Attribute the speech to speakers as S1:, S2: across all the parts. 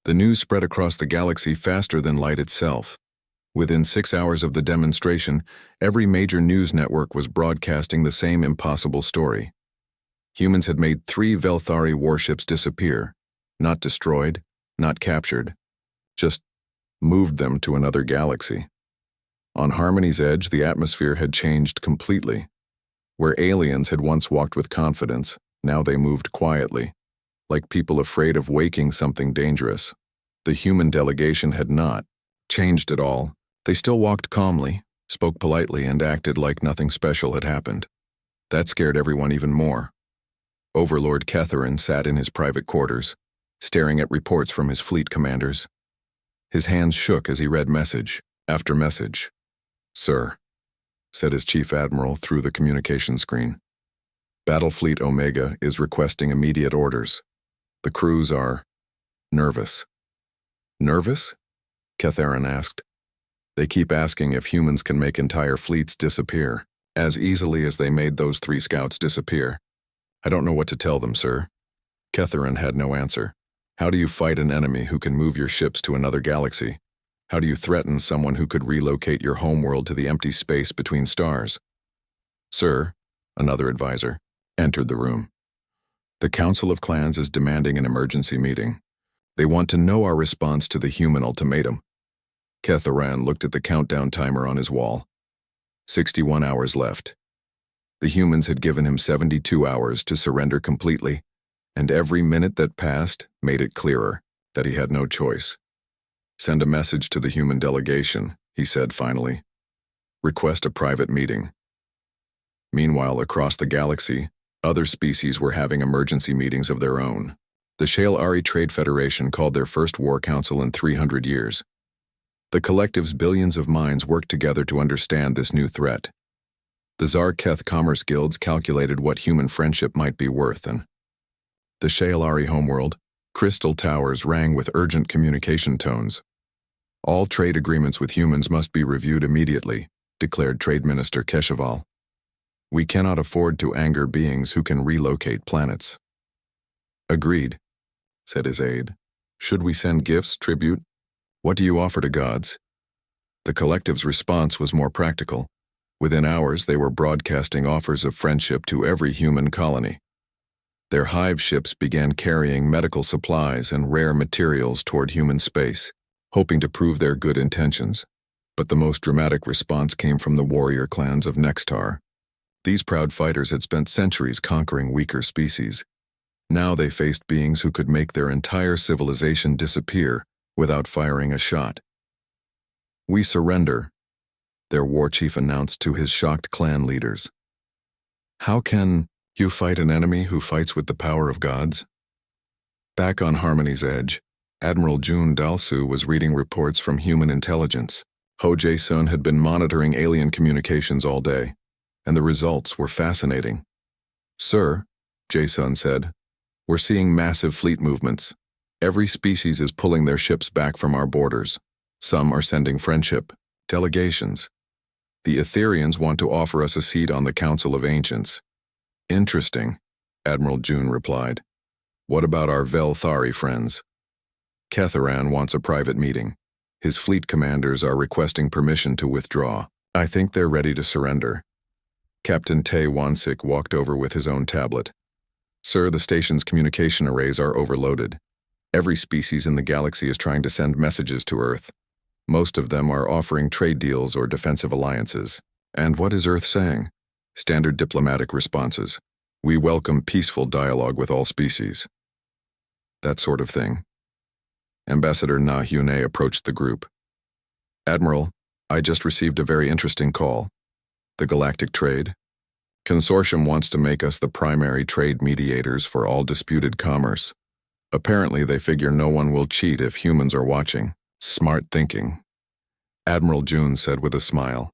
S1: The news spread across the galaxy faster than light itself. Within 6 hours of the demonstration, every major news network was broadcasting the same impossible story. Humans had made 3 Velthari warships disappear, not destroyed, not captured, just moved them to another galaxy. On Harmony's edge, the atmosphere had changed completely. Where aliens had once walked with confidence, now they moved quietly, like people afraid of waking something dangerous. The human delegation had not changed at all. They still walked calmly, spoke politely, and acted like nothing special had happened. That scared everyone even more. Overlord Ketharan sat in his private quarters, staring at reports from his fleet commanders. His hands shook as he read message after message. "Sir," said his chief admiral through the communication screen. "Battlefleet Omega is requesting immediate orders. The crews are nervous." "Nervous?" Ketharan asked. "They keep asking if humans can make entire fleets disappear, as easily as they made those 3 scouts disappear. I don't know what to tell them, sir." Ketharan had no answer. How do you fight an enemy who can move your ships to another galaxy? How do you threaten someone who could relocate your homeworld to the empty space between stars? "Sir," another advisor, entered the room. "The Council of Clans is demanding an emergency meeting. They want to know our response to the human ultimatum." Ketharan looked at the countdown timer on his wall. 61 hours left. The humans had given him 72 hours to surrender completely, and every minute that passed made it clearer that he had no choice. "Send a message to the human delegation," he said finally. "Request a private meeting." Meanwhile, across the galaxy, other species were having emergency meetings of their own. The Shale Ari Trade Federation called their first war council in 300 years. The collective's billions of minds worked together to understand this new threat. The Zarketh commerce guilds calculated what human friendship might be worth, and the Shale Ari homeworld, crystal towers rang with urgent communication tones. "All trade agreements with humans must be reviewed immediately," declared Trade Minister Keshaval. "We cannot afford to anger beings who can relocate planets." "Agreed," said his aide. "Should we send gifts, tribute? What do you offer to gods?" The collective's response was more practical. Within hours, they were broadcasting offers of friendship to every human colony. Their hive ships began carrying medical supplies and rare materials toward human space, hoping to prove their good intentions. But the most dramatic response came from the warrior clans of Nextar. These proud fighters had spent centuries conquering weaker species. Now they faced beings who could make their entire civilization disappear without firing a shot. "We surrender," their war chief announced to his shocked clan leaders. "How can you fight an enemy who fights with the power of gods?" Back on Harmony's edge, Admiral Jun Dalsu was reading reports from human intelligence. Ho Jae-sun had been monitoring alien communications all day, and the results were fascinating. "Sir," Jae-sun said, "we're seeing massive fleet movements. Every species is pulling their ships back from our borders. Some are sending friendship delegations. The Etherians want to offer us a seat on the Council of Ancients." "Interesting," Admiral Jun replied. "What about our Velthari friends?" "Ketharan wants a private meeting. His fleet commanders are requesting permission to withdraw. I think they're ready to surrender." Captain Tae Wansik walked over with his own tablet. "Sir, the station's communication arrays are overloaded. Every species in the galaxy is trying to send messages to Earth. Most of them are offering trade deals or defensive alliances. And what is Earth saying? Standard diplomatic responses. We welcome peaceful dialogue with all species. That sort of thing. Ambassador Na Hyune approached the group. "Admiral, I just received a very interesting call. The Galactic Trade Consortium wants to make us the primary trade mediators for all disputed commerce. Apparently they figure no one will cheat if humans are watching. Smart thinking," Admiral Jun said with a smile.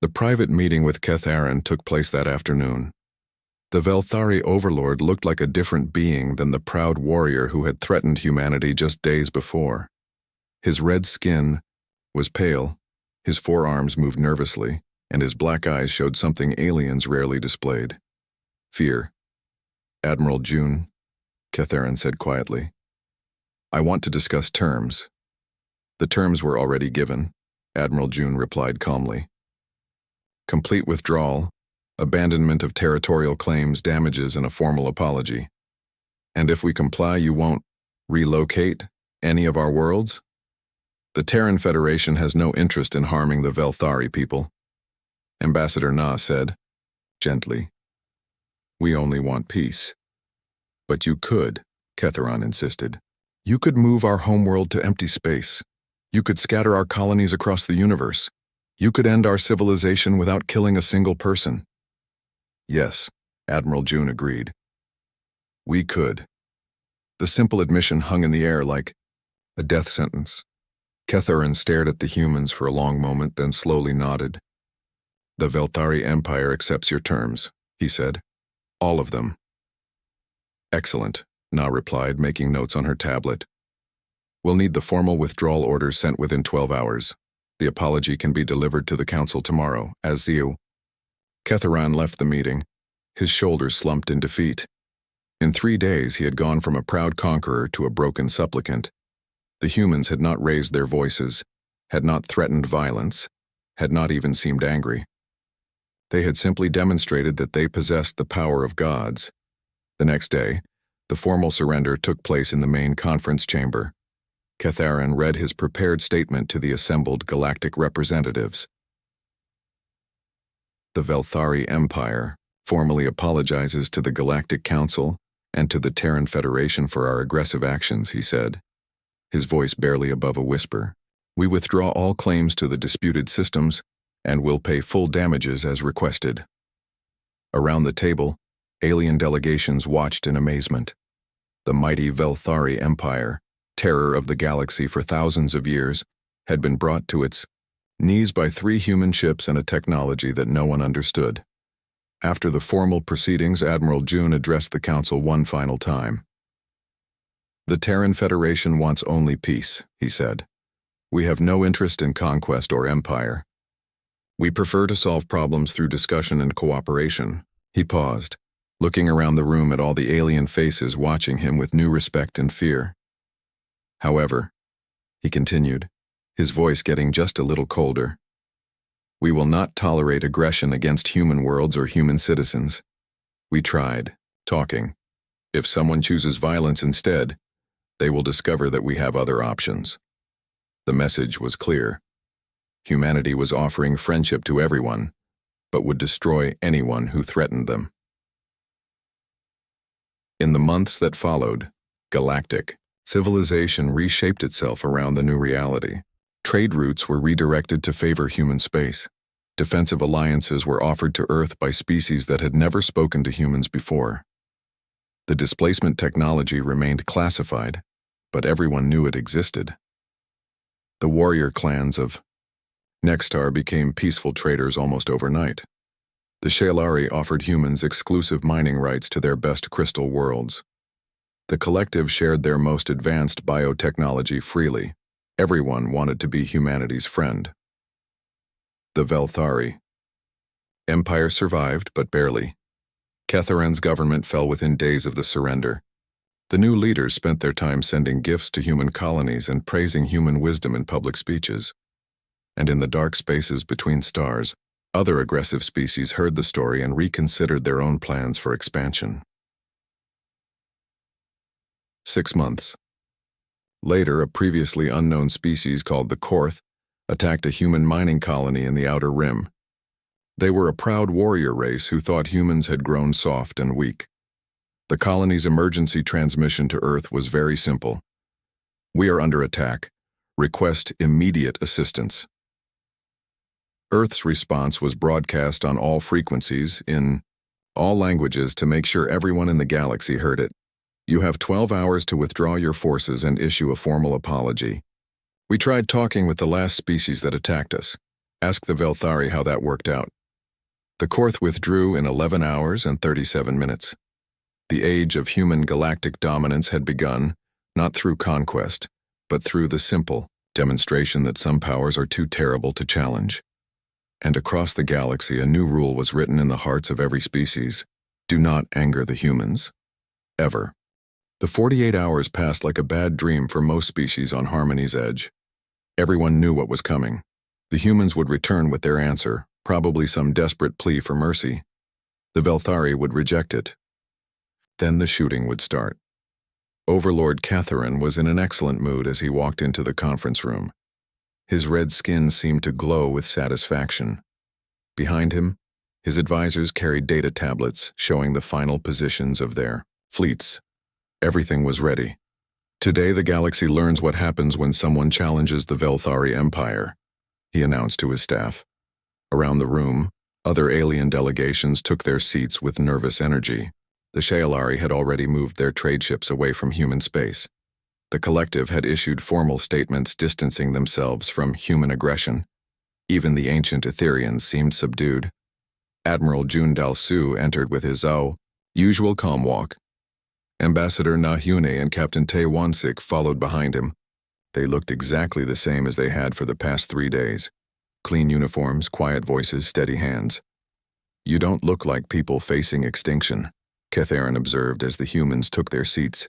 S1: The private meeting with Ketharan took place that afternoon. The Velthari overlord looked like a different being than the proud warrior who had threatened humanity just days before. His red skin was pale, his forearms moved nervously, and his black eyes showed something aliens rarely displayed. "Fear." "Admiral Jun," Ketharan said quietly. I want to discuss terms. The terms were already given, Admiral June replied calmly. Complete withdrawal, abandonment of territorial claims, damages, and a formal apology. And if we comply, you won't relocate any of our worlds? The Terran Federation has no interest in harming the Velthari people, Ambassador Na said, gently. We only want peace. But you could, Ketharon insisted. You could move our homeworld to empty space. You could scatter our colonies across the universe. You could end our civilization without killing a single person. Yes, Admiral June agreed. We could. The simple admission hung in the air like a death sentence. Ketharon stared at the humans for a long moment, then slowly nodded. The Velthari Empire accepts your terms, he said. All of them. Excellent, Na replied, making notes on her tablet. We'll need the formal withdrawal orders sent within 12 hours. The apology can be delivered to the Council tomorrow, as you. Ketharon left the meeting, his shoulders slumped in defeat. In 3 days, he had gone from a proud conqueror to a broken supplicant. The humans had not raised their voices, had not threatened violence, had not even seemed angry. They had simply demonstrated that they possessed the power of gods. The next day, the formal surrender took place in the main conference chamber. Ketharon read his prepared statement to the assembled galactic representatives. The Velthari Empire formally apologizes to the Galactic Council and to the Terran Federation for our aggressive actions, he said, his voice barely above a whisper. We withdraw all claims to the disputed systems and will pay full damages as requested. Around the table, alien delegations watched in amazement. The mighty Velthari Empire, terror of the galaxy for thousands of years, had been brought to its knees by 3 human ships and a technology that no one understood. After the formal proceedings, Admiral June addressed the Council one final time. The Terran Federation wants only peace, he said. We have no interest in conquest or empire. We prefer to solve problems through discussion and cooperation. He paused, looking around the room at all the alien faces watching him with new respect and fear. However, he continued, his voice getting just a little colder, we will not tolerate aggression against human worlds or human citizens. We tried, talking. If someone chooses violence instead, they will discover that we have other options. The message was clear. Humanity was offering friendship to everyone, but would destroy anyone who threatened them. In the months that followed, galactic civilization reshaped itself around the new reality. Trade routes were redirected to favor human space. Defensive alliances were offered to Earth by species that had never spoken to humans before. The displacement technology remained classified, but everyone knew it existed. The warrior clans of Nextar became peaceful traders almost overnight. The Shaelari offered humans exclusive mining rights to their best crystal worlds. The collective shared their most advanced biotechnology freely. Everyone wanted to be humanity's friend. The Velthari Empire survived, but barely. Ketharon's government fell within days of the surrender. The new leaders spent their time sending gifts to human colonies and praising human wisdom in public speeches. And in the dark spaces between stars, other aggressive species heard the story and reconsidered their own plans for expansion. 6 months. Later, a previously unknown species called the Korth attacked a human mining colony in the Outer Rim. They were a proud warrior race who thought humans had grown soft and weak. The colony's emergency transmission to Earth was very simple. We are under attack. Request immediate assistance. Earth's response was broadcast on all frequencies in all languages to make sure everyone in the galaxy heard it. You have 12 hours to withdraw your forces and issue a formal apology. We tried talking with the last species that attacked us. Ask the Velthari how that worked out. The Korth withdrew in 11 hours and 37 minutes. The age of human galactic dominance had begun, not through conquest, but through the simple demonstration that some powers are too terrible to challenge. And across the galaxy, a new rule was written in the hearts of every species. Do not anger the humans. Ever. The 48 hours passed like a bad dream for most species on Harmony's edge. Everyone knew what was coming. The humans would return with their answer, probably some desperate plea for mercy. The Velthari would reject it. Then the shooting would start. Overlord Catharan was in an excellent mood as he walked into the conference room. His red skin seemed to glow with satisfaction. Behind him, his advisors carried data tablets showing the final positions of their fleets. Everything was ready. Today the galaxy learns what happens when someone challenges the Velthari Empire, he announced to his staff. Around the room, other alien delegations took their seats with nervous energy. The Shaelari had already moved their trade ships away from human space. The collective had issued formal statements distancing themselves from human aggression. Even the ancient Etherians seemed subdued. Admiral Jun Dalsu entered with his usual calm walk. Ambassador Nahune and Captain Tae Wansik followed behind him. They looked exactly the same as they had for the past 3 days. Clean uniforms, quiet voices, steady hands. You don't look like people facing extinction, Catharan observed as the humans took their seats.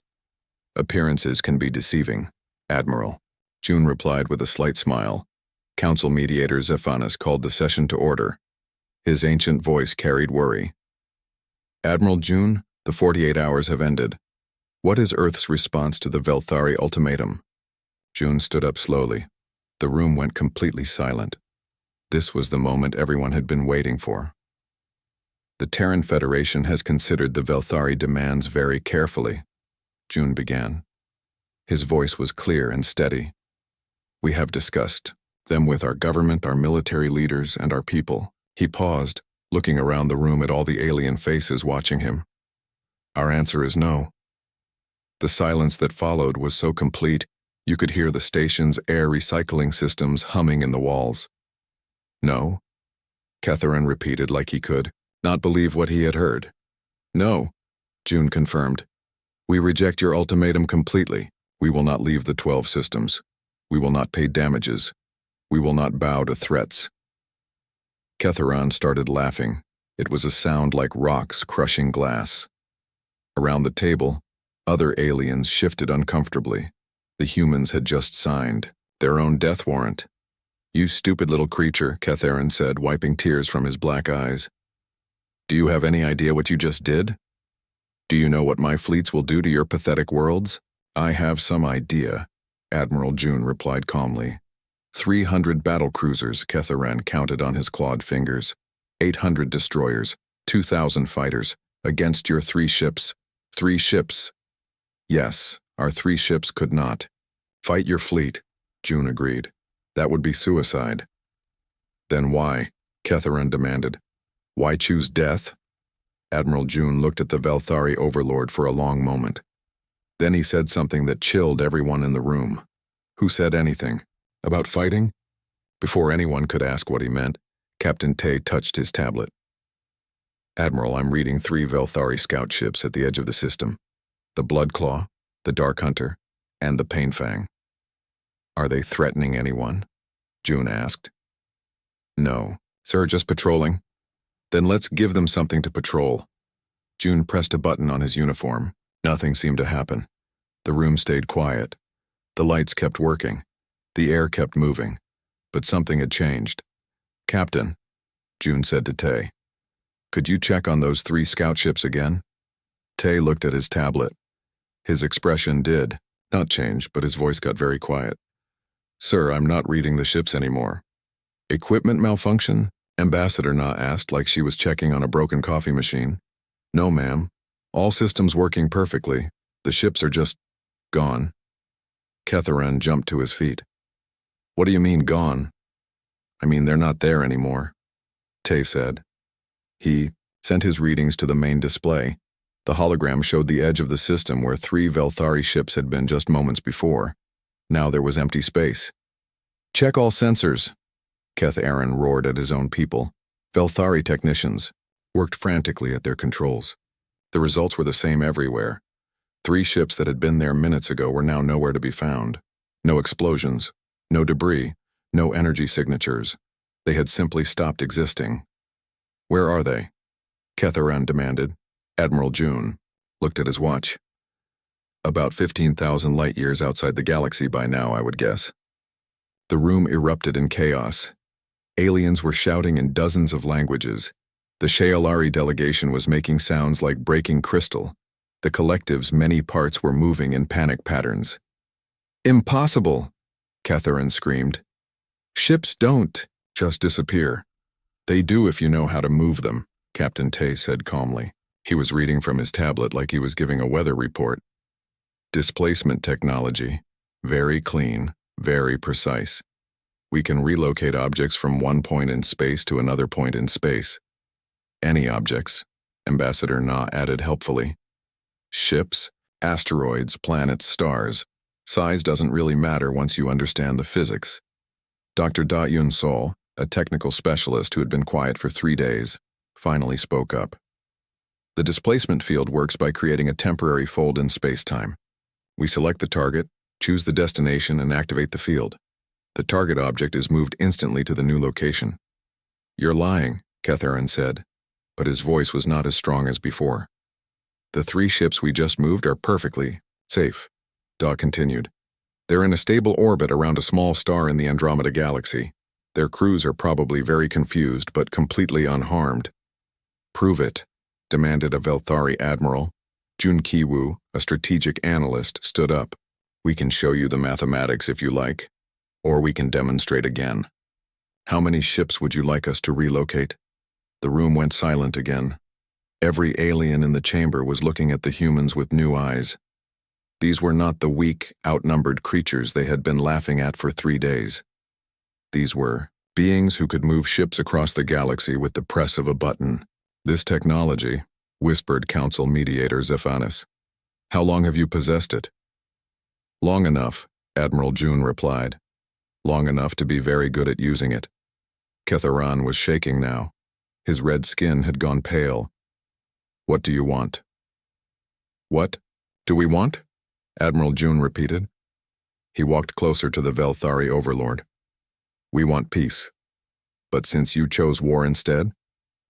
S1: Appearances can be deceiving, Admiral. June replied with a slight smile. Council mediator Zephanis called the session to order. His ancient voice carried worry. Admiral June, the 48 hours have ended. What is Earth's response to the Velthari ultimatum? June stood up slowly. The room went completely silent. This was the moment everyone had been waiting for. The Terran Federation has considered the Velthari demands very carefully, June began. His voice was clear and steady. We have discussed them with our government, our military leaders, and our people. He paused, looking around the room at all the alien faces watching him. Our answer is no. The silence that followed was so complete, you could hear the station's air recycling systems humming in the walls. No, Catharan repeated like he could not believe what he had heard. No, June confirmed. We reject your ultimatum completely. We will not leave the 12 systems. We will not pay damages. We will not bow to threats. Catharan started laughing. It was a sound like rocks crushing glass. Around the table, other aliens shifted uncomfortably. The humans had just signed their own death warrant. You stupid little creature, Catharan said, wiping tears from his black eyes. Do you have any idea what you just did? Do you know what my fleets will do to your pathetic worlds? I have some idea, Admiral June replied calmly. 300 battle cruisers, Catharan counted on his clawed fingers. 800 destroyers, 2,000 fighters, against your 3 ships. 3 ships. Yes, our 3 ships could not. Fight your fleet, June agreed. That would be suicide. Then why? Catharan demanded. Why choose death? Admiral June looked at the Velthari overlord for a long moment. Then he said something that chilled everyone in the room. Who said anything? About fighting? Before anyone could ask what he meant, Captain Tae touched his tablet. Admiral, I'm reading 3 Velthari scout ships at the edge of the system. The Bloodclaw, the Dark Hunter, and the Painfang. Are they threatening anyone? June asked. No, sir, just patrolling. Then let's give them something to patrol. June pressed a button on his uniform. Nothing seemed to happen. The room stayed quiet. The lights kept working. The air kept moving. But something had changed. Captain, June said to Tae, could you check on those 3 scout ships again? Tae looked at his tablet. His expression did not change, but his voice got very quiet. Sir, I'm not reading the ships anymore. Equipment malfunction? Ambassador Na asked like she was checking on a broken coffee machine. No, ma'am. All systems working perfectly. The ships are just gone. Catharan jumped to his feet. What do you mean gone? I mean they're not there anymore, Tae said. He sent his readings to the main display. The hologram showed the edge of the system where 3 Velthari ships had been just moments before. Now there was empty space. Check all sensors, Catharan roared at his own people. Velthari technicians worked frantically at their controls. The results were the same everywhere. 3 ships that had been there minutes ago were now nowhere to be found. No explosions, no debris, no energy signatures. They had simply stopped existing. Where are they? Catharan demanded. Admiral June looked at his watch. About 15,000 light-years outside the galaxy by now, I would guess. The room erupted in chaos. Aliens were shouting in dozens of languages. The Shaolari delegation was making sounds like breaking crystal. The collective's many parts were moving in panic patterns. "Impossible!" Catherine screamed. "Ships don't just disappear. They do if you know how to move them," Captain Tay said calmly. He was reading from his tablet like he was giving a weather report. "Displacement technology. Very clean, very precise. We can relocate objects from one point in space to another point in space. Any objects," Ambassador Na added helpfully. "Ships, asteroids, planets, stars. Size doesn't really matter once you understand the physics." Dr. Da Yun Sol, a technical specialist who had been quiet for 3 days, finally spoke up. "The displacement field works by creating a temporary fold in space-time. We select the target, choose the destination, and activate the field. The target object is moved instantly to the new location." "You're lying," Catherine said, but his voice was not as strong as before. "The 3 ships we just moved are perfectly safe," Da continued. "They're in a stable orbit around a small star in the Andromeda Galaxy. Their crews are probably very confused, but completely unharmed." "Prove it," demanded a Velthari admiral. Jun Kiwu, a strategic analyst, stood up. "We can show you the mathematics if you like, or we can demonstrate again. How many ships would you like us to relocate?" The room went silent again. Every alien in the chamber was looking at the humans with new eyes. These were not the weak, outnumbered creatures they had been laughing at for 3 days. These were beings who could move ships across the galaxy with the press of a button. "This technology," whispered Council Mediator Zephanis. "How long have you possessed it?" "Long enough," Admiral June replied. "Long enough to be very good at using it." Ketharan was shaking now. His red skin had gone pale. "What do you want?" "What do we want?" Admiral June repeated. He walked closer to the Velthari overlord. "We want peace. But since you chose war instead,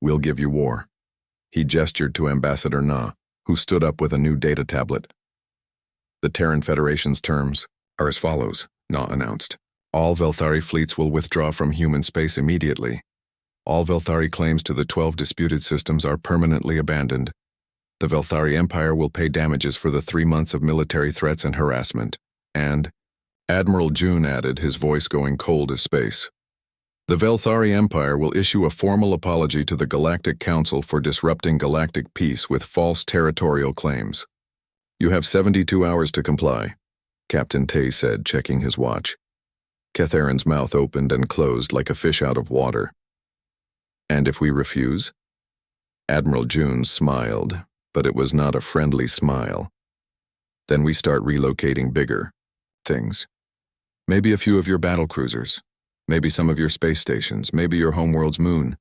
S1: we'll give you war." He gestured to Ambassador Na, who stood up with a new data tablet. "The Terran Federation's terms are as follows," Na announced. "All Velthari fleets will withdraw from human space immediately. All Velthari claims to the 12 disputed systems are permanently abandoned. The Velthari Empire will pay damages for the 3 months of military threats and harassment. And," Admiral June added, his voice going cold as space, "the Velthari Empire will issue a formal apology to the Galactic Council for disrupting galactic peace with false territorial claims. You have 72 hours to comply," Captain Tay said, checking his watch. Catharin's mouth opened and closed like a fish out of water. "And if we refuse?" Admiral June smiled, but it was not a friendly smile. "Then we start relocating bigger things. Maybe a few of your battlecruisers. Maybe some of your space stations. Maybe your homeworld's moon.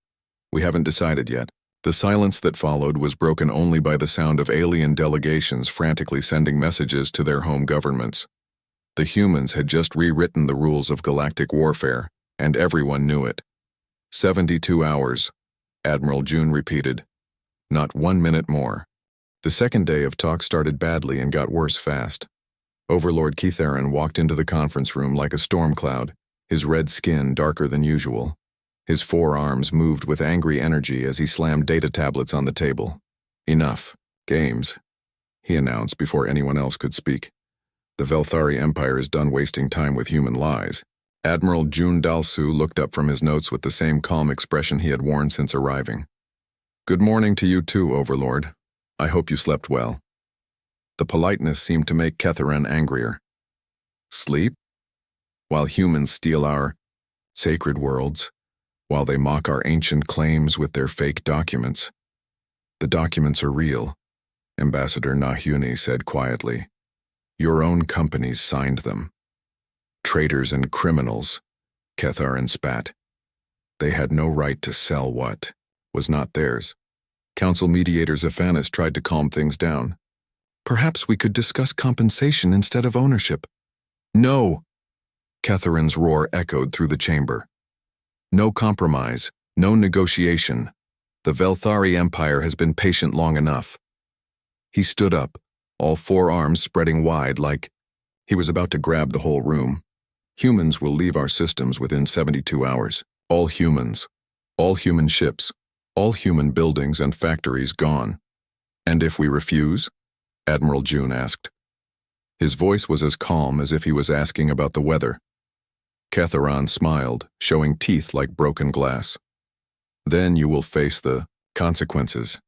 S1: We haven't decided yet." The silence that followed was broken only by the sound of alien delegations frantically sending messages to their home governments. The humans had just rewritten the rules of galactic warfare, and everyone knew it. 72 hours, Admiral June repeated. Not 1 minute more. The second day of talk started badly and got worse fast. Overlord Ketharan walked into the conference room like a storm cloud, his red skin darker than usual. His forearms moved with angry energy as he slammed data tablets on the table. "Enough. Games," he announced before anyone else could speak. "The Velthari Empire is done wasting time with human lies." Admiral Jun Dalsu looked up from his notes with the same calm expression he had worn since arriving. "Good morning to you too, Overlord. I hope you slept well." The politeness seemed to make Ketharan angrier. "Sleep? While humans steal our sacred worlds, while they mock our ancient claims with their fake documents. The documents are real," Ambassador Nahyuni said quietly. "Your own companies signed them. Traitors and criminals," Ketharan spat. "They had no right to sell what was not theirs." Council Mediator Zephanis tried to calm things down. "Perhaps we could discuss compensation instead of ownership." "No!" Ketharan's roar echoed through the chamber. "No compromise, no negotiation. The Velthari Empire has been patient long enough." He stood up, all four arms spreading wide like he was about to grab the whole room. Humans will leave our systems within 72 hours. All humans. All human ships. All human buildings and factories gone. And if we refuse? Admiral June asked. His voice was as calm as if he was asking about the weather. Catharon smiled, showing teeth like broken glass. Then you will face the consequences.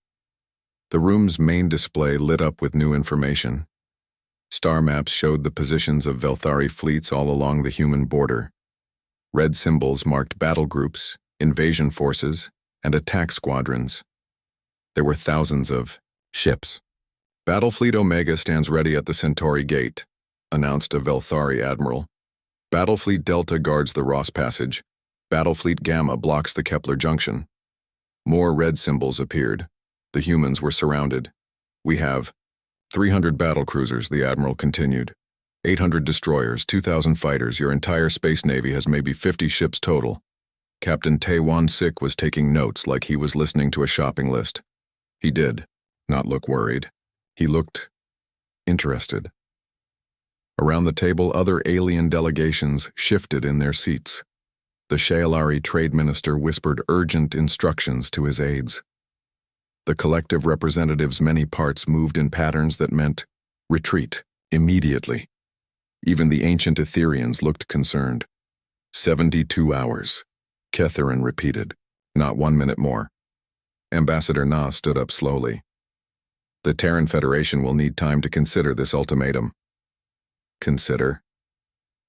S1: The room's main display lit up with new information. Star maps showed the positions of Velthari fleets all along the human border. Red symbols marked battle groups, invasion forces, and attack squadrons. There were thousands of ships. Battlefleet Omega stands ready at the Centauri Gate, announced a Velthari admiral. Battlefleet Delta guards the Ross Passage. Battlefleet Gamma blocks the Kepler Junction. More red symbols appeared. The humans were surrounded. We have 300 battlecruisers, the admiral continued. 800 destroyers, 2,000 fighters. Your entire space navy has maybe 50 ships total. Captain Taewon Sik was taking notes like he was listening to a shopping list. He did not look worried. He looked interested. Around the table, other alien delegations shifted in their seats. The Shaelari trade minister whispered urgent instructions to his aides. The collective representatives' many parts moved in patterns that meant retreat immediately. Even the ancient Etherians looked concerned. 72 hours, Catharon repeated, not 1 minute more. Ambassador Na stood up slowly. The Terran Federation will need time to consider this ultimatum. Consider?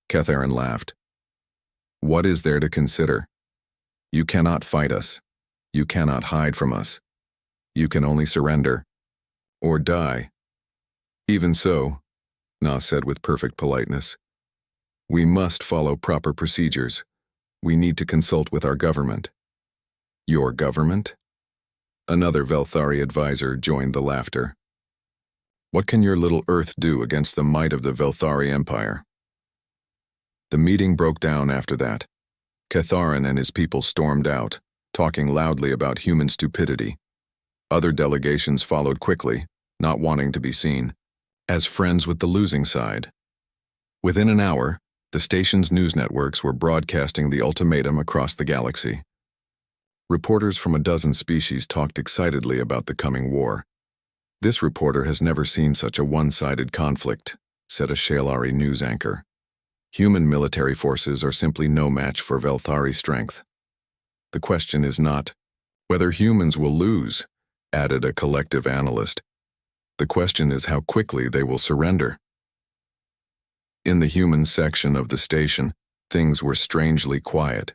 S1: Catharon laughed. What is there to consider? You cannot fight us. You cannot hide from us. You can only surrender. Or die. Even so, Na said with perfect politeness, we must follow proper procedures. We need to consult with our government. Your government? Another Velthari advisor joined the laughter. What can your little Earth do against the might of the Velthari Empire? The meeting broke down after that. Catharon and his people stormed out, talking loudly about human stupidity. Other delegations followed quickly, not wanting to be seen, as friends with the losing side. Within an hour, the station's news networks were broadcasting the ultimatum across the galaxy. Reporters from a dozen species talked excitedly about the coming war. This reporter has never seen such a one-sided conflict, said a Shaelari news anchor. Human military forces are simply no match for Velthari strength. The question is not whether humans will lose, added a collective analyst. The question is how quickly they will surrender. In the human section of the station, things were strangely quiet.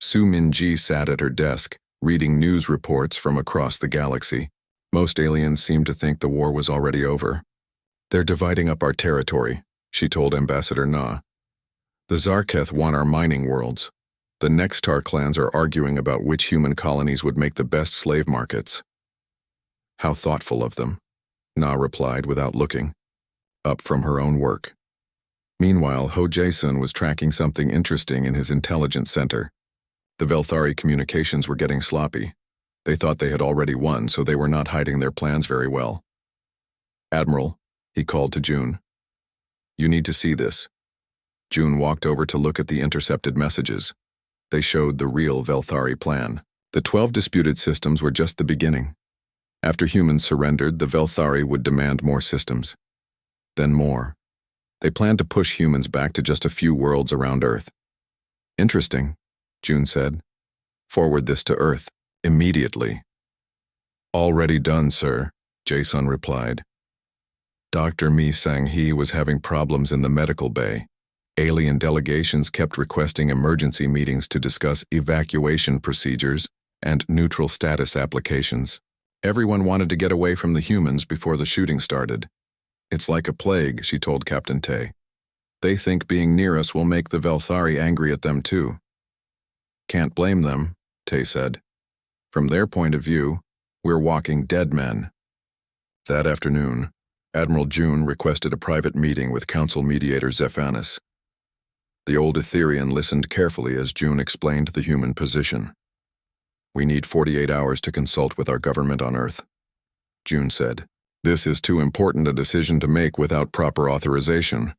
S1: Su Min-ji sat at her desk, reading news reports from across the galaxy. Most aliens seemed to think the war was already over. They're dividing up our territory, she told Ambassador Na. The Zarketh want our mining worlds. The Nextar clans are arguing about which human colonies would make the best slave markets. How thoughtful of them, Na replied without looking, up from her own work. Meanwhile, Ho Jae-sun was tracking something interesting in his intelligence center. The Velthari communications were getting sloppy. They thought they had already won, so they were not hiding their plans very well. Admiral, he called to June. You need to see this. June walked over to look at the intercepted messages. They showed the real Velthari plan. The 12 disputed systems were just the beginning. After humans surrendered, the Velthari would demand more systems. Then more. They planned to push humans back to just a few worlds around Earth. Interesting, June said. Forward this to Earth, immediately. Already done, sir, Jae-sun replied. Dr. Mi Sang-hee was having problems in the medical bay. Alien delegations kept requesting emergency meetings to discuss evacuation procedures and neutral status applications. Everyone wanted to get away from the humans before the shooting started. It's like a plague, she told Captain Tae. They think being near us will make the Velthari angry at them too. Can't blame them, Tae said. From their point of view, we're walking dead men. That afternoon, Admiral June requested a private meeting with Council Mediator Zephanis. The old Etherian listened carefully as June explained the human position. We need 48 hours to consult with our government on Earth, June said. This is too important a decision to make without proper authorization.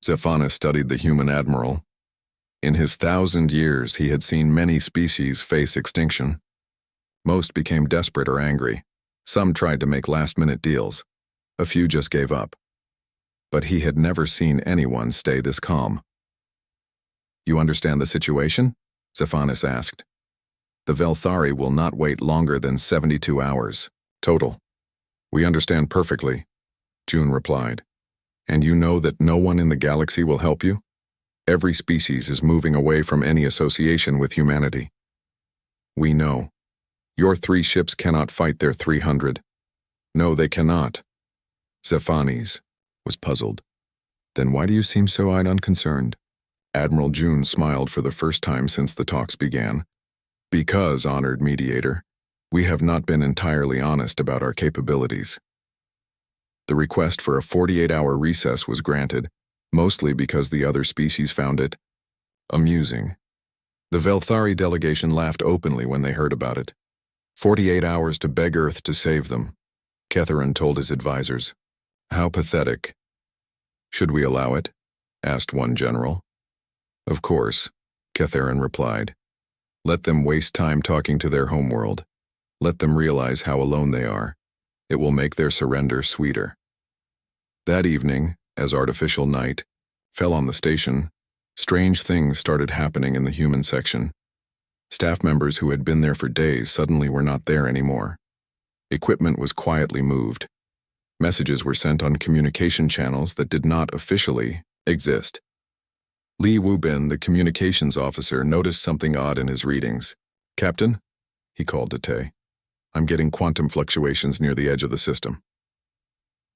S1: Zephanis studied the human admiral. In his 1,000 years, he had seen many species face extinction. Most became desperate or angry. Some tried to make last-minute deals. A few just gave up. But he had never seen anyone stay this calm. "You understand the situation?" Zephanis asked. "The Velthari will not wait longer than 72 hours. Total." "We understand perfectly," June replied. "And you know that no one in the galaxy will help you? Every species is moving away from any association with humanity." "We know. Your 3 ships cannot fight their 300. "No, they cannot." Zephanis was puzzled. "Then why do you seem so unconcerned?" Admiral June smiled for the first time since the talks began. "Because, honored mediator, we have not been entirely honest about our capabilities." The request for a 48-hour recess was granted, mostly because the other species found it amusing. The Velthari delegation laughed openly when they heard about it. 48 hours to beg Earth to save them, Ketharin told his advisors. "How pathetic." "Should we allow it?" asked one general. "Of course," Ketharin replied. "Let them waste time talking to their homeworld. Let them realize how alone they are. It will make their surrender sweeter." That evening, as artificial night fell on the station, strange things started happening in the human section. Staff members who had been there for days suddenly were not there anymore. Equipment was quietly moved. Messages were sent on communication channels that did not officially exist. Li Wubin, the communications officer, noticed something odd in his readings. "Captain," he called to Tay, "I'm getting quantum fluctuations near the edge of the system."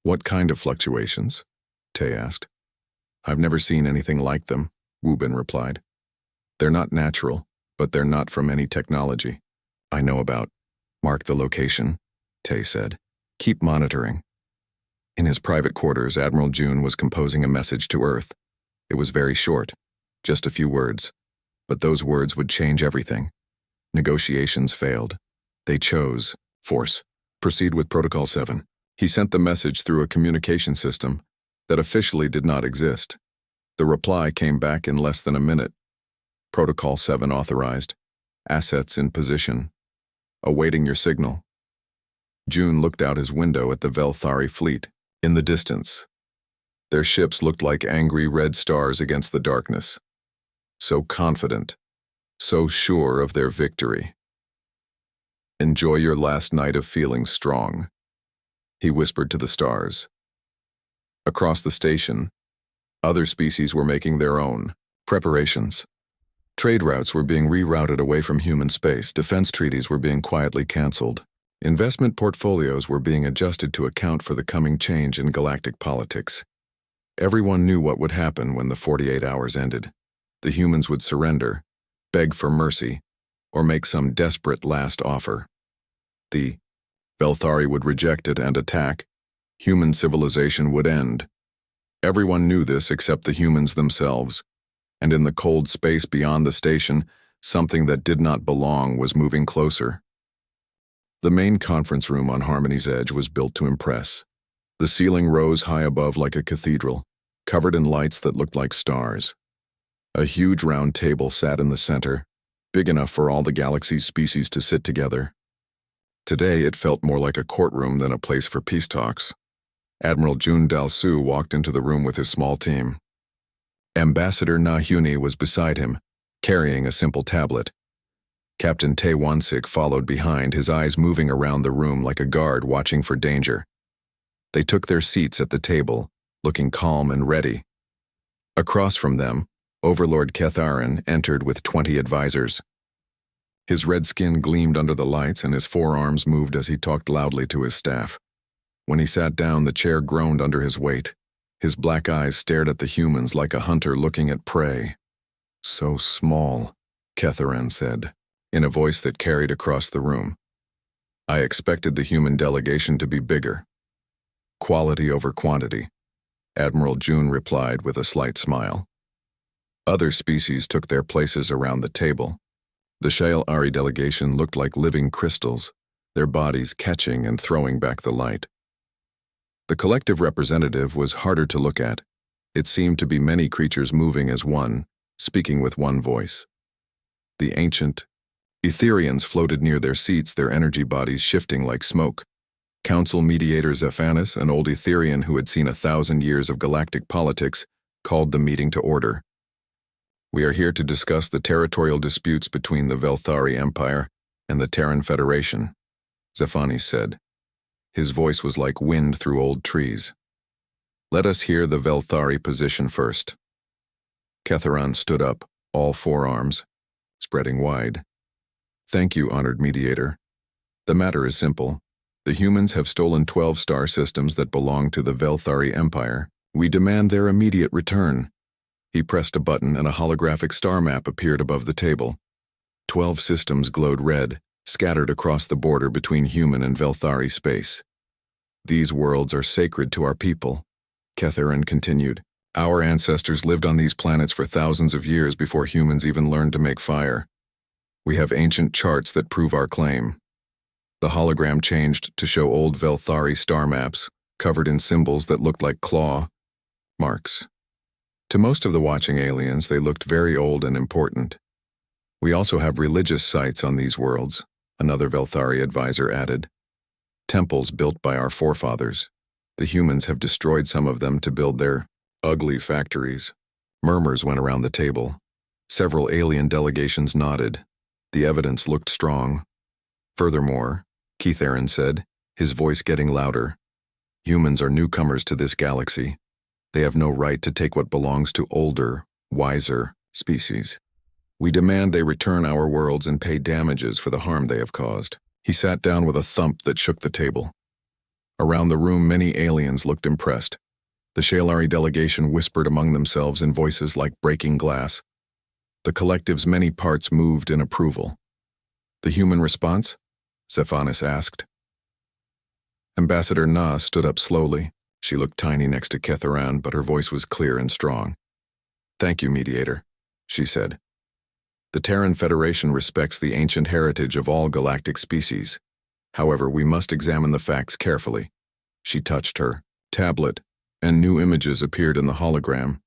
S1: "What kind of fluctuations?" Tay asked. "I've never seen anything like them," Wubin replied. "They're not natural, but they're not from any technology I know about." "Mark the location," Tay said. "Keep monitoring." In his private quarters, Admiral June was composing a message to Earth. It was very short, just a few words, but those words would change everything. Negotiations failed. They chose force. "Proceed with Protocol 7. He sent the message through a communication system that officially did not exist. The reply came back in less than a minute. "Protocol 7 authorized. Assets in position. Awaiting your signal." June looked out his window at the Velthari fleet. In the distance, their ships looked like angry red stars against the darkness. So confident, so sure of their victory. "Enjoy your last night of feeling strong," he whispered to the stars. Across the station, other species were making their own preparations. Trade routes were being rerouted away from human space. Defense treaties were being quietly canceled. Investment portfolios were being adjusted to account for the coming change in galactic politics. Everyone knew what would happen when the 48 hours ended. The humans would surrender, beg for mercy, or make some desperate last offer. The Velthari would reject it and attack. Human civilization would end. Everyone knew this except the humans themselves, and in the cold space beyond the station, something that did not belong was moving closer. The main conference room on Harmony's Edge was built to impress. The ceiling rose high above like a cathedral, covered in lights that looked like stars. A huge round table sat in the center, big enough for all the galaxy's species to sit together. Today it felt more like a courtroom than a place for peace talks. Admiral Jun Dalsu walked into the room with his small team. Ambassador Nahuni was beside him, carrying a simple tablet. Captain Tay Wansik followed behind, his eyes moving around the room like a guard watching for danger. They took their seats at the table, looking calm and ready. Across from them, Overlord Ketharin entered with 20 advisors. His red skin gleamed under the lights and his forearms moved as he talked loudly to his staff. When he sat down, the chair groaned under his weight. His black eyes stared at the humans like a hunter looking at prey. "So small," Ketharin said, in a voice that carried across the room. "I expected the human delegation to be bigger." "Quality over quantity," Admiral June replied with a slight smile. Other species took their places around the table. The Shael Ari delegation looked like living crystals, their bodies catching and throwing back the light. The collective representative was harder to look at. It seemed to be many creatures moving as one, speaking with one voice. The ancient Etherians floated near their seats, their energy bodies shifting like smoke. Council mediator Zephanis, an old Etherian who had seen 1,000 years of galactic politics, called the meeting to order. "We are here to discuss the territorial disputes between the Velthari Empire and the Terran Federation," Zephanis said. His voice was like wind through old trees. "Let us hear the Velthari position first." Ketharan stood up, all forearms, spreading wide. "Thank you, honored mediator. The matter is simple. The humans have stolen 12 star systems that belong to the Velthari Empire. We demand their immediate return." He pressed a button and a holographic star map appeared above the table. 12 systems glowed red, scattered across the border between human and Velthari space. "These worlds are sacred to our people," Ketharan continued. "Our ancestors lived on these planets for thousands of years before humans even learned to make fire. We have ancient charts that prove our claim." The hologram changed to show old Velthari star maps, covered in symbols that looked like claw marks. To most of the watching aliens, they looked very old and important. "We also have religious sites on these worlds," another Velthari advisor added. "Temples built by our forefathers. The humans have destroyed some of them to build their ugly factories." Murmurs went around the table. Several alien delegations nodded. The evidence looked strong. "Furthermore," Ketharan said, his voice getting louder, "humans are newcomers to this galaxy. They have no right to take what belongs to older, wiser species. We demand they return our worlds and pay damages for the harm they have caused." He sat down with a thump that shook the table. Around the room, many aliens looked impressed. The Shalari delegation whispered among themselves in voices like breaking glass. The collective's many parts moved in approval. "The human response?" Zephanis asked. Ambassador Na stood up slowly. She looked tiny next to Ketharan, but her voice was clear and strong. "Thank you, mediator," she said. "The Terran Federation respects the ancient heritage of all galactic species. However, we must examine the facts carefully." She touched her tablet, and new images appeared in the hologram.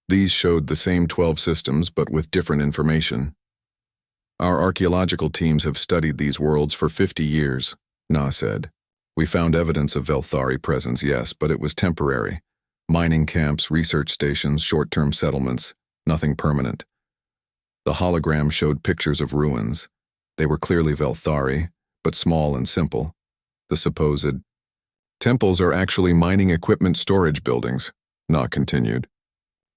S1: These showed the same 12 systems, but with different information. "Our archaeological teams have studied these worlds for 50 years, Na said. "We found evidence of Velthari presence, yes, but it was temporary. Mining camps, research stations, short-term settlements, nothing permanent." The hologram showed pictures of ruins. They were clearly Velthari, but small and simple. The supposed temples are actually mining equipment storage buildings, Na continued.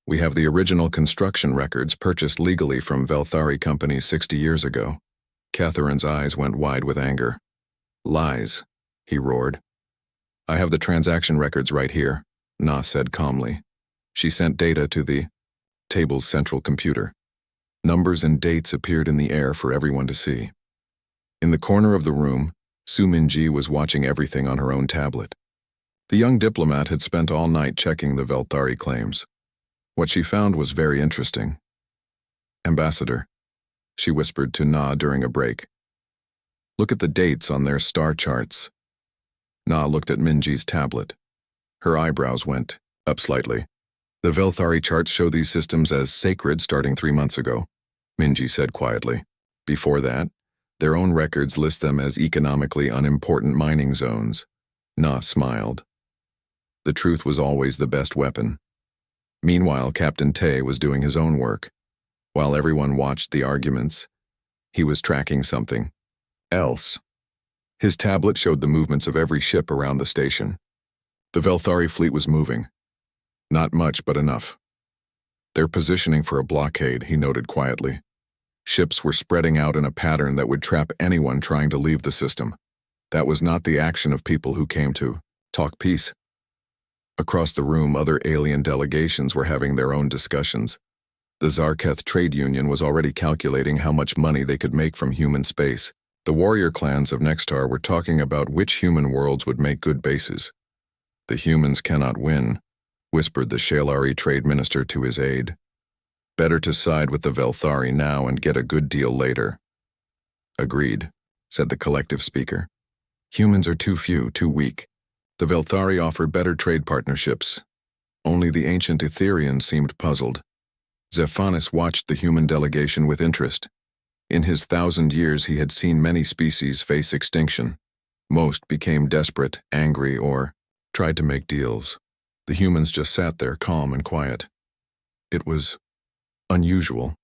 S1: "We have the original construction records purchased legally from Velthari companies 60 years ago." Ketharan's eyes went wide with anger. "Lies," he roared. "I have the transaction records right here," Na said calmly. She sent data to the table's central computer. Numbers and dates appeared in the air for everyone to see. In the corner of the room, Su Minji was watching everything on her own tablet. The young diplomat had spent all night checking the Velthari claims. What she found was very interesting. "Ambassador," she whispered to Na during a break. "Look at the dates on their star charts." Na looked at Minji's tablet. Her eyebrows went up slightly. "The Velthari charts show these systems as sacred starting 3 months ago," Minji said quietly. "Before that, their own records list them as economically unimportant mining zones." Na smiled. The truth was always the best weapon. Meanwhile, Captain Tay was doing his own work. While everyone watched the arguments, he was tracking something else. His tablet showed the movements of every ship around the station. The Velthari fleet was moving. Not much, but enough. "They're positioning for a blockade," he noted quietly. Ships were spreading out in a pattern that would trap anyone trying to leave the system. That was not the action of people who came to talk peace. Across the room, other alien delegations were having their own discussions. The Zarketh Trade Union was already calculating how much money they could make from human space. The warrior clans of Nextar were talking about which human worlds would make good bases. "The humans cannot win," whispered the Shalari trade minister to his aide. "Better to side with the Velthari now and get a good deal later." "Agreed," said the collective speaker. "Humans are too few, too weak. The Velthari offered better trade partnerships. Only the ancient Etherians seemed puzzled. Zephanis watched the human delegation with interest. In his 1,000 years he had seen many species face extinction. Most became desperate, angry, or tried to make deals. The humans just sat there calm and quiet. It was unusual.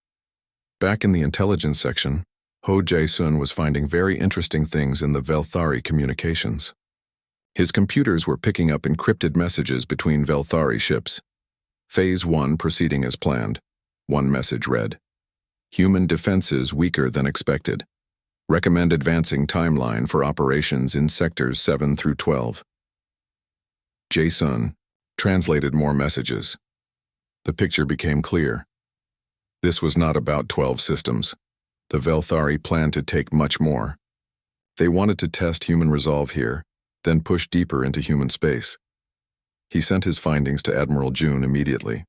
S1: Back in the intelligence section, Ho Jae-sun was finding very interesting things in the Velthari communications. His computers were picking up encrypted messages between Velthari ships. Phase 1 proceeding as planned. One message read, "Human defenses weaker than expected. Recommend advancing timeline for operations in sectors 7 through 12. Jae-sun translated more messages. The picture became clear. This was not about 12 systems. The Velthari planned to take much more. They wanted to test human resolve here, then push deeper into human space. He sent his findings to Admiral June immediately.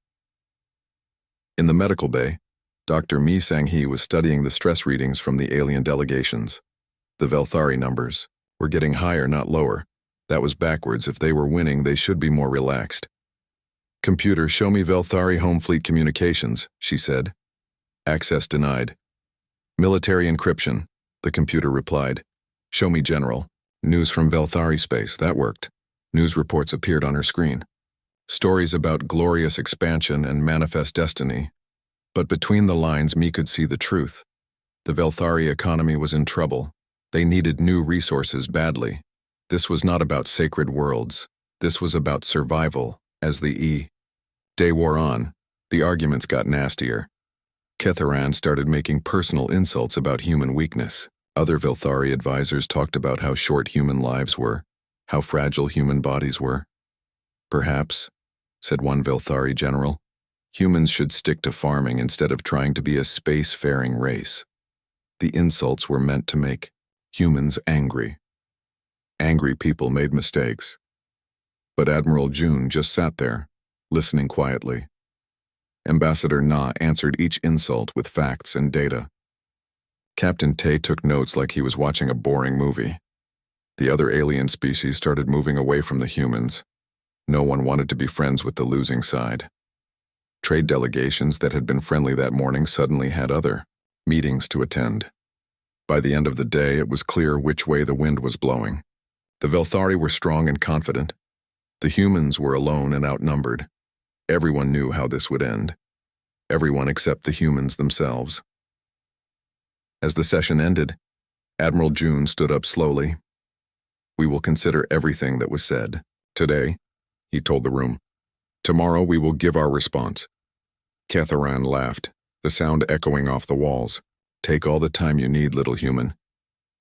S1: In the medical bay, Dr. Mi Sang-hee was studying the stress readings from the alien delegations. The Velthari numbers were getting higher, not lower. That was backwards. If they were winning, they should be more relaxed. "Computer, show me Velthari home fleet communications," she said. "Access denied." "Military encryption," the computer replied. "Show me general." News from Velthari space, that worked. News reports appeared on her screen. Stories about glorious expansion and manifest destiny. But between the lines, Mi could see the truth. The Velthari economy was in trouble. They needed new resources badly. This was not about sacred worlds. This was about survival, as the day wore on. The arguments got nastier. Ketharan started making personal insults about human weakness. Other Velthari advisors talked about how short human lives were, how fragile human bodies were. "Perhaps," said one Velthari general, "humans should stick to farming instead of trying to be a space-faring race." The insults were meant to make humans angry. Angry people made mistakes. But Admiral June just sat there, listening quietly. Ambassador Na answered each insult with facts and data. Captain Tae took notes like he was watching a boring movie. The other alien species started moving away from the humans. No one wanted to be friends with the losing side. Trade delegations that had been friendly that morning suddenly had other meetings to attend. By the end of the day, it was clear which way the wind was blowing. The Velthari were strong and confident. The humans were alone and outnumbered. Everyone knew how this would end. Everyone except the humans themselves. As the session ended, Admiral June stood up slowly. "We will consider everything that was said. Today," he told the room. "Tomorrow we will give our response." Ketharan laughed, the sound echoing off the walls. "Take all the time you need, little human.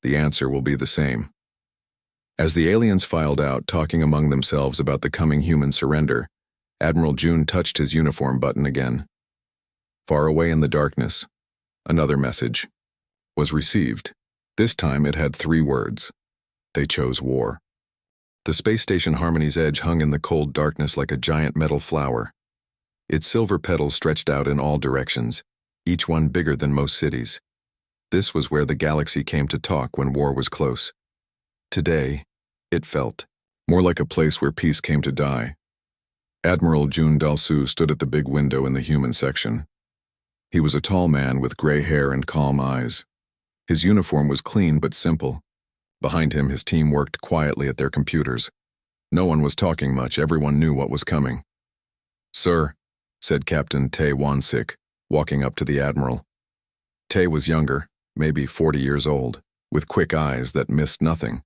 S1: The answer will be the same." As the aliens filed out, talking among themselves about the coming human surrender, Admiral June touched his uniform button again. Far away in the darkness, another message was received. This time it had 3 words. They chose war. The space station Harmony's edge hung in the cold darkness like a giant metal flower. Its silver petals stretched out in all directions, each one bigger than most cities. This was where the galaxy came to talk when war was close. Today, it felt more like a place where peace came to die. Admiral June Dalsu stood at the big window in the human section. He was a tall man with gray hair and calm eyes. His uniform was clean but simple. Behind him, his team worked quietly at their computers. No one was talking much. Everyone knew what was coming. "Sir," said Captain Tae Won-sik, walking up to the admiral. Tae was younger, maybe 40 years old, with quick eyes that missed nothing.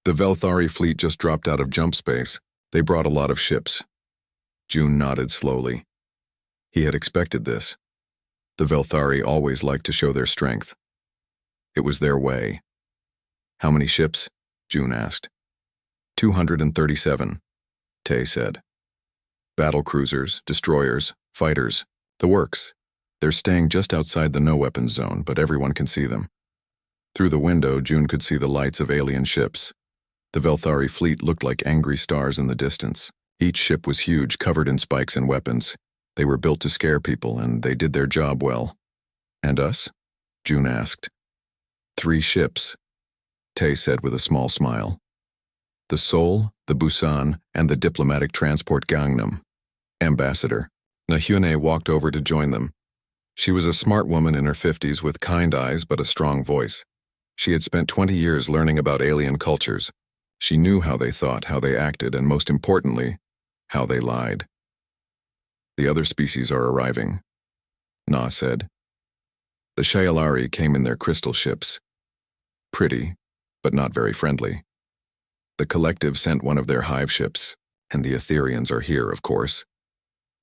S1: "The Velthari fleet just dropped out of jump space. They brought a lot of ships." June nodded slowly. He had expected this. The Velthari always liked to show their strength. It was their way. "How many ships?" June asked. 237, Tae said. "Battle cruisers, destroyers, fighters, the works. They're staying just outside the no-weapons zone, but everyone can see them." Through the window, June could see the lights of alien ships. The Velthari fleet looked like angry stars in the distance. Each ship was huge, covered in spikes and weapons. They were built to scare people, and they did their job well. "And us?" June asked. 3 ships, Tae said with a small smile. "The Soul, the Busan, and the diplomatic transport Gangnam. Ambassador. Na-Hyune walked over to join them. She was a smart woman in her 50s with kind eyes but a strong voice. She had spent 20 years learning about alien cultures. She knew how they thought, how they acted, and most importantly, how they lied. The other species are arriving, Na said. The Shayalari came in their crystal ships. Pretty, but not very friendly. The collective sent one of their hive ships, and the Etherians are here, of course.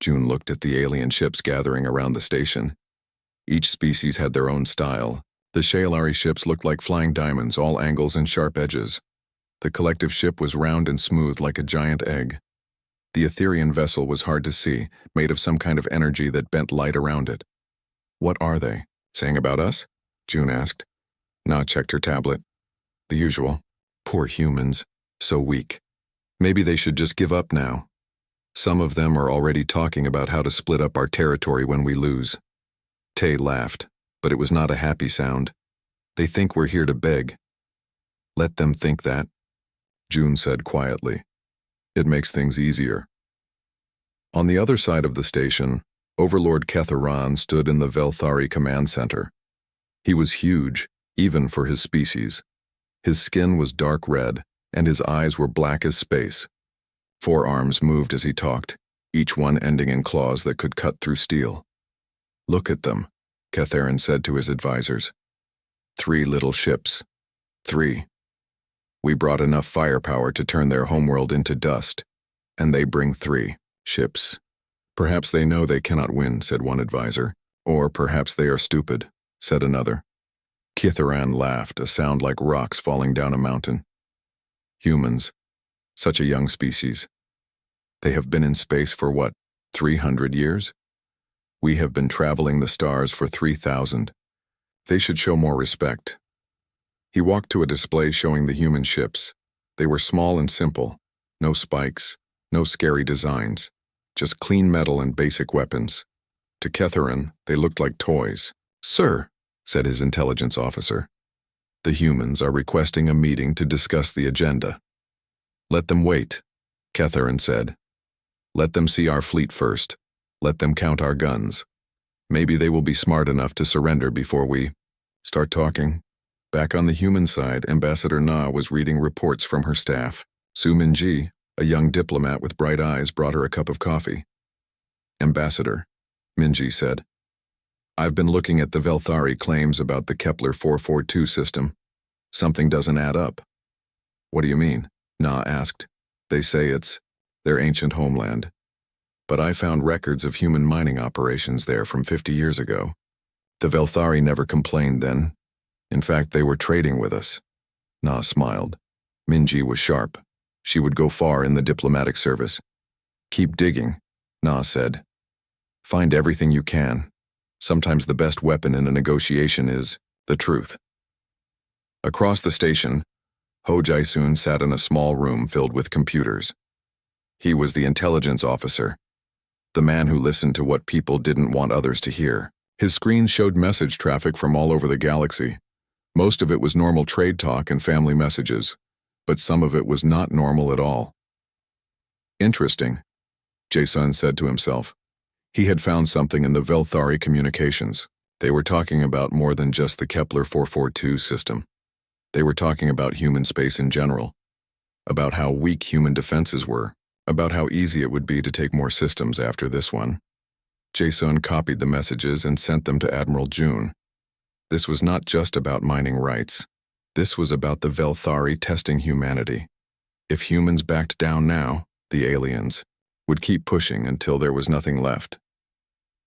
S1: June looked at the alien ships gathering around the station. Each species had their own style. The Shayalari ships looked like flying diamonds, all angles and sharp edges. The collective ship was round and smooth like a giant egg. The Etherian vessel was hard to see, made of some kind of energy that bent light around it. What are they? Saying about us? June asked. Na checked her tablet. The usual. Poor humans. So weak. Maybe they should just give up now. Some of them are already talking about how to split up our territory when we lose. Tay laughed, but it was not a happy sound. They think we're here to beg. Let them think that, June said quietly. It makes things easier. On the other side of the station, Overlord Ketharan stood in the Velthari command center. He was huge, even for his species. His skin was dark red, and his eyes were black as space. 4 arms moved as he talked, each one ending in claws that could cut through steel. Look at them, Ketharan said to his advisors. 3 little ships. 3. We brought enough firepower to turn their homeworld into dust, and they bring 3 ships. Perhaps they know they cannot win, said one advisor. Or perhaps they are stupid, said another. Ketharan laughed, a sound like rocks falling down a mountain. Humans. Such a young species. They have been in space for what, 300 years? We have been traveling the stars for 3,000. They should show more respect. He walked to a display showing the human ships. They were small and simple. No spikes, no scary designs. Just clean metal and basic weapons. To Ketharan, they looked like toys. Sir, said his intelligence officer, the humans are requesting a meeting to discuss the agenda. Let them wait, Ketharan said. Let them see our fleet first. Let them count our guns. Maybe they will be smart enough to surrender before we start talking. Back on the human side, Ambassador Na was reading reports from her staff. Su Minji, a young diplomat with bright eyes, brought her a cup of coffee. Ambassador, Minji said, I've been looking at the Velthari claims about the Kepler 442 system. Something doesn't add up. What do you mean? Na asked. They say it's their ancient homeland. But I found records of human mining operations there from 50 years ago. The Velthari never complained then. In fact, they were trading with us. Na smiled. Minji was sharp. She would go far in the diplomatic service. Keep digging, Na said. Find everything you can. Sometimes the best weapon in a negotiation is the truth. Across the station, Ho Jae-soon sat in a small room filled with computers. He was the intelligence officer, the man who listened to what people didn't want others to hear. His screen showed message traffic from all over the galaxy. Most of it was normal trade talk and family messages, but some of it was not normal at all. Interesting, Jae-sun said to himself. He had found something in the Velthari communications. They were talking about more than just the Kepler 442 system. They were talking about human space in general, about how weak human defenses were, about how easy it would be to take more systems after this one. Jae-sun copied the messages and sent them to Admiral June. This was not just about mining rights. This was about the Velthari testing humanity. If humans backed down now, the aliens would keep pushing until there was nothing left.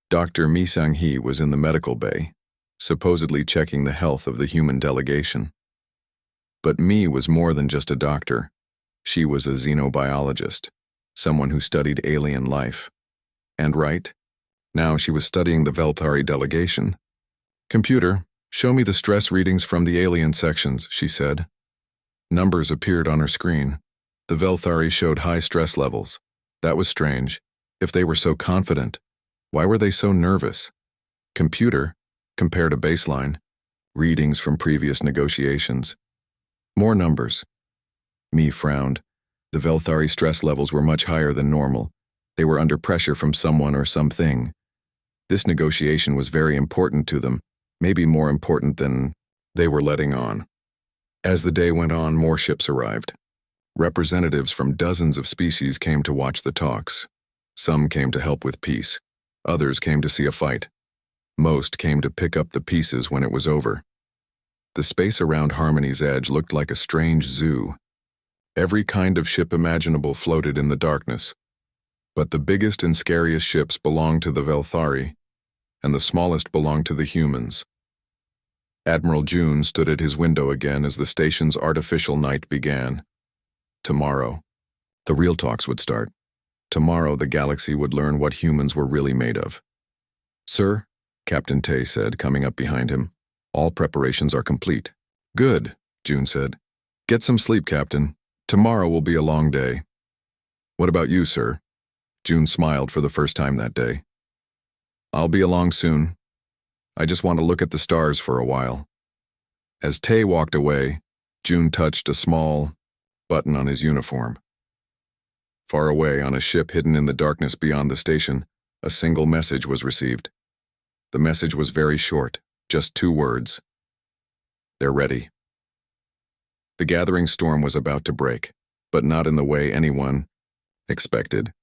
S1: Dr. Mi Sang-hee was in the medical bay, supposedly checking the health of the human delegation. But Mi was more than just a doctor. She was a xenobiologist, someone who studied alien life. And right, now she was studying the Velthari delegation. Computer, show me the stress readings from the alien sections, she said. Numbers appeared on her screen. The Velthari showed high stress levels. That was strange. If they were so confident, why were they so nervous? Computer, compare to baseline. Readings from previous negotiations. More numbers. Mi frowned. The Velthari stress levels were much higher than normal. They were under pressure from someone or something. This negotiation was very important to them, maybe more important than they were letting on. As the day went on, more ships arrived. Representatives from dozens of species came to watch the talks. Some came to help with peace. Others came to see a fight. Most came to pick up the pieces when it was over. The space around Harmony's edge looked like a strange zoo. Every kind of ship imaginable floated in the darkness. But the biggest and scariest ships belonged to the Velthari, and the smallest belonged to the humans. Admiral June stood at his window again as the station's artificial night began. Tomorrow, the real talks would start. Tomorrow, the galaxy would learn what humans were really made of. "Sir," Captain Tay said, coming up behind him, "all preparations are complete." "Good," June said. "Get some sleep, Captain. Tomorrow will be a long day." "What about you, sir?" June smiled for the first time that day. "I'll be along soon. I just want to look at the stars for a while." As Tay walked away, June touched a small button on his uniform. Far away, on a ship hidden in the darkness beyond the station, a single message was received. The message was very short, just 2 words. "They're ready." The gathering storm was about to break, but not in the way anyone expected.